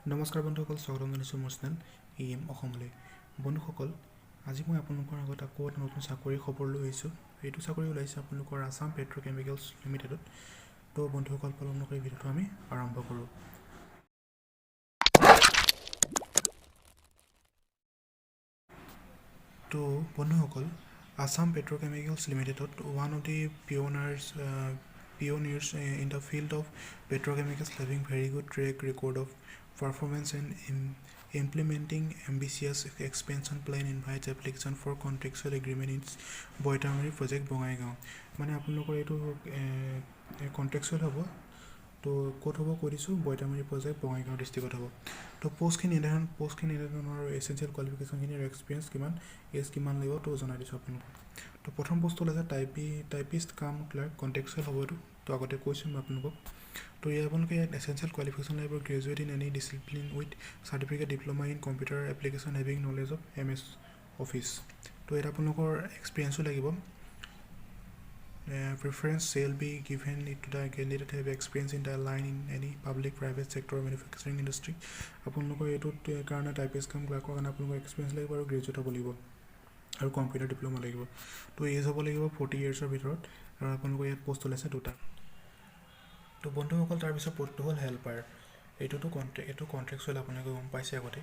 নমস্কাৰ বন্ধুসকল, স্বাগতম জনাইছোঁ মোৰ চেনেল EM অসমলৈ। বন্ধুসকল, আজি মই আপোনালোকৰ আগত আকৌ এটা নতুন চাকৰিৰ খবৰ লৈ আহিছোঁ। এইটো চাকৰি ওলাইছে আপোনালোকৰ আছাম পেট্ৰ'কেমিকেলছ লিমিটেডত। তো বন্ধুসকল, পলম নকৰি ভিডিঅ'টো আমি আৰম্ভ কৰোঁ। তো বন্ধুসকল, আছাম পেট্ৰ'কেমিকেলছ লিমিটেডত one of the pioneers in the field of petrochemicals, having very good track record of performance and implementing ambitious expansion plan invites application for contractual agreement in Boitamari project Bongaigaon। মানে আপোনালোকৰ এইটো contractual হ'ব। তো ক'ত হ'ব কৈ দিছোঁ, Boitamari project Bongaigaon ডিষ্ট্ৰিক্টত হ'ব। তো পোষ্টখিনি এনেধৰণৰ এছেঞ্চিয়েল কোৱালিফিকেশ্যনখিনি আৰু এক্সপিৰিয়েঞ্চ কিমান, এজ কিমান লাগিব তো জনাই দিছোঁ আপোনালোকক। তো প্ৰথম পোষ্ট ওলাইছে টাইপিষ্ট কাম ক্লাৰ্ক, কণ্ট্ৰেকচুৱেল হ'ব এইটো। তো আগতে কৈছোঁ মই আপোনালোকক। তো আপোনালোকে ইয়াত এছেঞ্চিয়েল কোৱালিফিকেশ্যন লাগিব graduate in any discipline with certificate diploma in computer application having knowledge of MS office. তো ইয়াত আপোনালোকৰ এক্সপিৰিয়েঞ্চো লাগিব। Preference shall be given to the candidate have experience in the line in any public, private sector or manufacturing industry। আপোনালোকৰ এইটোত কাৰণে typist cum ক্লাৰ্কৰ কাৰণে আপোনালোকৰ এক্সপিৰিয়েঞ্চ লাগিব আৰু গ্ৰেজুৱেট হ'ব লাগিব আৰু কম্পিউটাৰ ডিপ্ল'মা লাগিব। তো এজ হ'ব লাগিব 40 yearsৰ ভিতৰত, আৰু আপোনালোকৰ ইয়াত পোষ্ট ওলাইছে দুটা। তো বন্ধুসকল, তাৰপিছত পোষ্টটো হ'ল হেল্পাৰ। এইটো কণ্ট্ৰেকচুৱেল, আপোনালোকে গম পাইছে আগতে।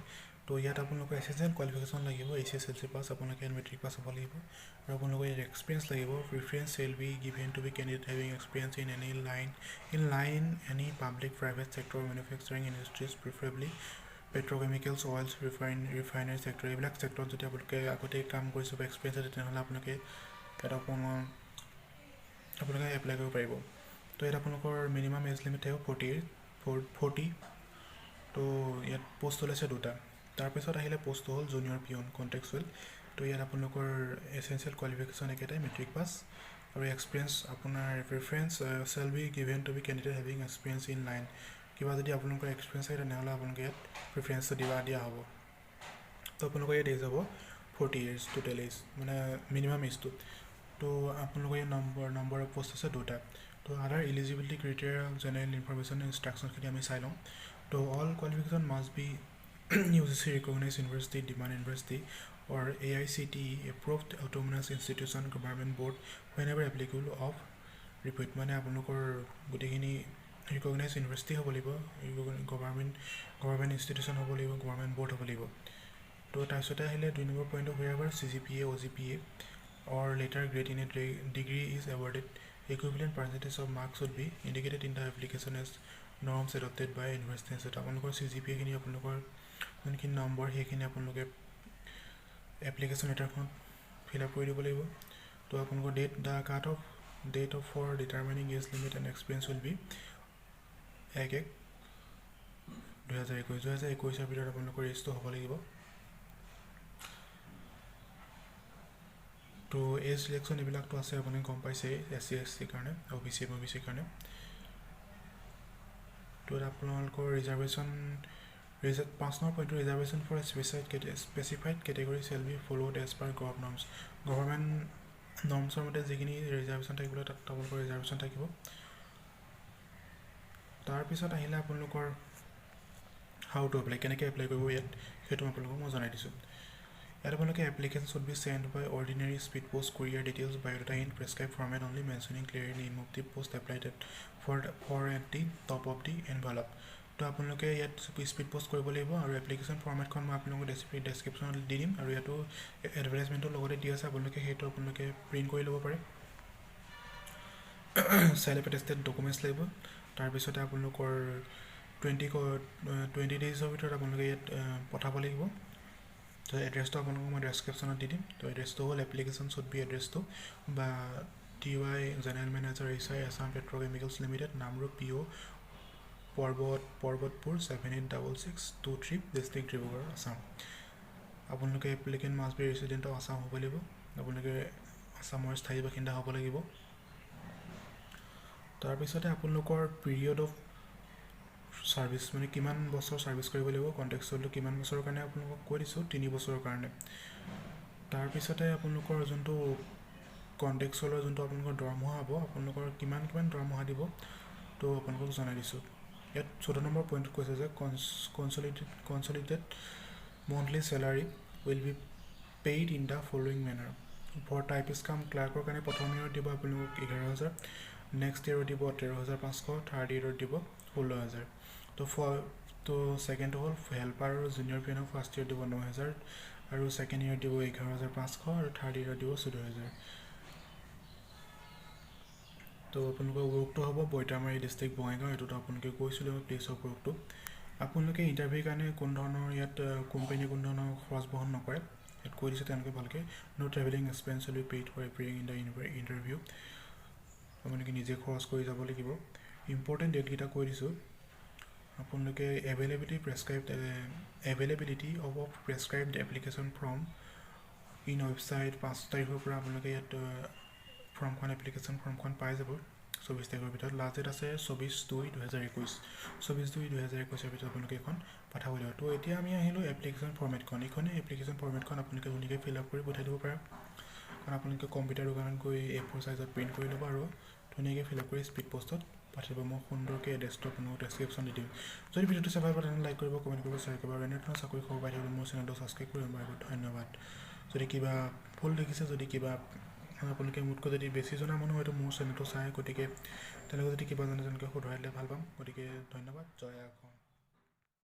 তো ইয়াত আপোনালোকৰ এছেঞ্চিয়েল কোৱালিফিকেশ্যন লাগিব HSLC পাছ, আপোনালোকে মেট্ৰিক পাছ হ'ব লাগিব, আৰু আপোনালোকৰ ইয়াত এক্সপিৰিয়েঞ্চ লাগিব। Preference shall be given to be candidate having experience in any public, private sector, manufacturing industries, preferably petrochemicals, oils, refinery sector. এইবিলাক ছেক্টৰত যদি আপোনালোকে আগতে কাম কৰিছে বা এক্সপিৰিয়েঞ্চ আছে, তেনেহ'লে আপোনালোকে এপ্লাই কৰিব পাৰিব। তো ইয়াত আপোনালোকৰ মিনিমাম এজ লিমিট থাকিব 40। তো ইয়াত পোষ্ট ওলাইছে দুটা। তাৰপিছত আহিলে পোষ্ট হ'ল জুনিয়ৰ পিয়ন কণ্ট্ৰেকচুৱেল। তো ইয়াত আপোনালোকৰ এছেঞ্চিয়েল কোৱালিফিকেশ্যন একেটাই, মেট্ৰিক পাছ, আৰু এক্সপিৰিয়েঞ্চ আপোনাৰ preference shall be given to be candidate having experience in line. কিবা যদি আপোনালোকৰ এক্সপিৰিয়েঞ্চ থাকে, তেনেহ'লে আপোনালোকে ইয়াত প্ৰিফাৰেঞ্চটো দিয়া হ'ব। তো আপোনালোকৰ ইয়াত এজ হ'ব 40 years টোটেল এজ, মানে মিনিমাম এজটো। তো আপোনালোকৰ ইয়াত নম্বৰ অফ পোষ্ট আছে দুটা। তো আদাৰ ইলিজিবিলিটি ক্ৰাইটেৰিয়া, জেনেৰেল ইনফৰমেশ্যন, ইনষ্ট্ৰাকশ্যনখিনি আমি চাই লওঁ। তো all qualification must B UGC recognized university, demand university or AICTE approved autonomous institution, government board whenever applicable of repute। মানে আপোনালোকৰ গোটেইখিনি ৰিকগনাইজ ইউনিভাৰ্চিটি হ'ব লাগিব, গভৰ্ণমেণ্ট ইনষ্টিটিউশ্যন হ'ব লাগিব, গভৰ্ণমেণ্ট বৰ্ড হ'ব লাগিব। তো তাৰপিছতে আহিলে 2 number point, wherever CGPA, OGPA or later grade in a degree is awarded, equivalent percentage of marks should be indicated in the application as norms adopted by university institute। আপোনালোকৰ CGPA খিনি, আপোনালোকৰ যোনখিনি number, সেইখিনি আপোনালোকে application লেটাৰখনত fill up কৰি দিব লাগিব। তো আপোনালোকৰ date of for determining age limit and experience will be 1/1/2021 ভিতৰত আপোনালোকৰ এজটো হ'ব লাগিব। তো এজ ছিলেকশ্যন এইবিলাকতো আছে, আপুনি গম পাইছে, SC SC কাৰণে, OBC কাৰণে। তো আপোনালোকৰ ৰিজাৰ্ভেশ্যন 5 নম্বৰ পইণ্টটো, reservation for specified category shall be followed as per government নৰ্মছৰ মতে যিখিনি ৰিজাৰ্ভেশ্যন থাকিব, তাত আপোনালোকৰ ৰিজাৰ্ভেশ্যন থাকিব। তাৰপিছত আহিলে আপোনালোকৰ হাউ টু এপ্লাই, কেনেকৈ এপ্লাই কৰিব ইয়াত, সেইটো আপোনালোকক মই জনাই দিছোঁ। ইয়াত আপোনালোকে application should be sent by ordinary speed post courier details biodata in prescribed format only, mentioning clearly name of the post applied for at the top of the envelope. তো আপোনালোকে ইয়াত স্পীড পোষ্ট কৰিব লাগিব, আৰু application ফৰ্মেটখন মই আপোনালোকক ডেছক্ৰিপশ্যনত দি দিম, আৰু ইয়াতো এডভাৰটাইজমেণ্টৰ লগতে দি আছে, আপোনালোকে প্ৰিণ্ট কৰি ল'ব পাৰে। চেল্ফ এটেষ্টেড ডকুমেণ্টছ লাগিব। তাৰপিছতে আপোনালোকৰ 20 ডেইজৰ ভিতৰত আপোনালোকে ইয়াত পঠাব লাগিব। তো এড্ৰেছটো আপোনালোকক মই ডেছক্ৰিপশ্যনত দি দিম। তো এড্ৰেছটো হ'ল, এপ্লিকেশ্যন শুড বি এড্ৰেছটো বা TY general manager SI Assam petrochemicals limited, Namrup PO Parbatpur 786623, district Dibrugarh, Assam. আপোনালোকে applicant must be resident of Assam হ'ব লাগিব, আপোনালোকে আছামৰ স্থায়ী বাসিন্দা হ'ব লাগিব। তাৰপিছতে আপোনালোকৰ পিৰিয়ড অফ ছাৰ্ভিচ, মানে কিমান বছৰ ছাৰ্ভিচ কৰিব লাগিব, কণ্ট্ৰেকচুৱেলটো কিমান বছৰৰ কাৰণে আপোনালোকক কৈ দিছোঁ, 3 বছৰৰ কাৰণে। তাৰপিছতে আপোনালোকৰ যোনটো কণ্ট্ৰেকচুৱেলৰ যোনটো আপোনালোকৰ দৰমহা হ'ব, আপোনালোকৰ কিমান দৰমহা দিব, তো আপোনালোকক জনাই দিছোঁ। ইয়াত 14 নম্বৰ পইণ্টত কৈছে যে consolidated monthly salary will be paid in the following manner. For typist cum ক্লাৰ্কৰ কাৰণে প্ৰথম ইয়েৰত দিব আপোনালোকক 11,000, নেক্সট ইয়েৰত দিব 13,500, থাৰ্ড ইয়েৰত দিব 16,000। তো ছেকেণ্ডটো হ'ল হেল্পাৰ আৰু জুনিয়ৰ পিয়নক ফাৰ্ষ্ট ইয়েৰত দিব 9,000 আৰু ছেকেণ্ড ইয়েৰত দিব 11,500 আৰু থাৰ্ড ইয়েৰত দিব 14,000। তো আপোনালোকৰ ৱৰ্কটো হ'ব বৈতামাৰী ডিষ্ট্ৰিক্ট বঙাইগাঁও। এইটোতো আপোনালোকে কৈছিলোঁ প্লেচ অফ ৱৰ্কটো। আপোনালোকে ইণ্টাৰভিউৰ কাৰণে কোনো ধৰণৰ ইয়াত কোম্পানীয়ে কোনো ধৰণৰ খৰচ বহন নকৰে। ইয়াত কৈ দিছে তেওঁলোকে ভালকৈ no' travelling expense will be paid for appearing in the interview. আপোনালোকে নিজে খৰচ কৰি যাব লাগিব। ইম্পৰ্টেণ্ট ডেটকেইটা কৈ দিছোঁ। আপোনালোকে availability of prescribed application form in website 5 তাৰিখৰ পৰা আপোনালোকে ইয়াত এপ্লিকেশ্যন ফৰ্মখন পাই যাব 24 তাৰিখৰ ভিতৰত। লাষ্ট ডেট আছে 24/2/2021। 24/2/2021 ভিতৰত আপোনালোকে এখন পঠাব লাগিব। তো এতিয়া আমি আহিলোঁ এপ্লিকেশ্যন ফৰ্মেটখন। এইখনেই এপ্লিকেশ্যন ফৰ্মেটখন আপোনালোকে ধুনীয়াকৈ ফিল আপ কৰি পঠাই দিব পাৰে। কাৰণ আপোনালোকে কম্পিউটাৰ দোকানত গৈ A4 চাইজত প্ৰিণ্ট কৰি ল'ব আৰু ধুনীয়াকৈ ফিল আপ কৰি স্পীড পষ্টত পঠাব। মই সুন্দৰকৈ এড্ৰেছটো আপোনালোকক ডেছক্ৰিপশ্যন দি দিম। যদি ভিডিঅ'টো চাই ভাল পায় তেনেহ'লে লাইক কৰিব, কমেণ্ট কৰিব, শ্বেয়াৰ কৰিব আৰু এনেধৰণৰ চাকৰি খবৰ পাই থাকিবলৈ মোৰ চেনেলটো ছাবস্ক্ৰাইব কৰিব পাৰিব। ধন্যবাদ। যদি কিবা ভুল দেখিছে, যদি কিবা আপোনালোকে মোতকৈ যদি বেছি জনা মানুহ হয়তো মোৰ চেনেলটো চাই, গতিকে তেওঁলোকে যদি কিবা জানে তেনেকৈ শুধৰাই দিলে ভাল পাম। গতিকে ধন্যবাদ। জয় আই অসম।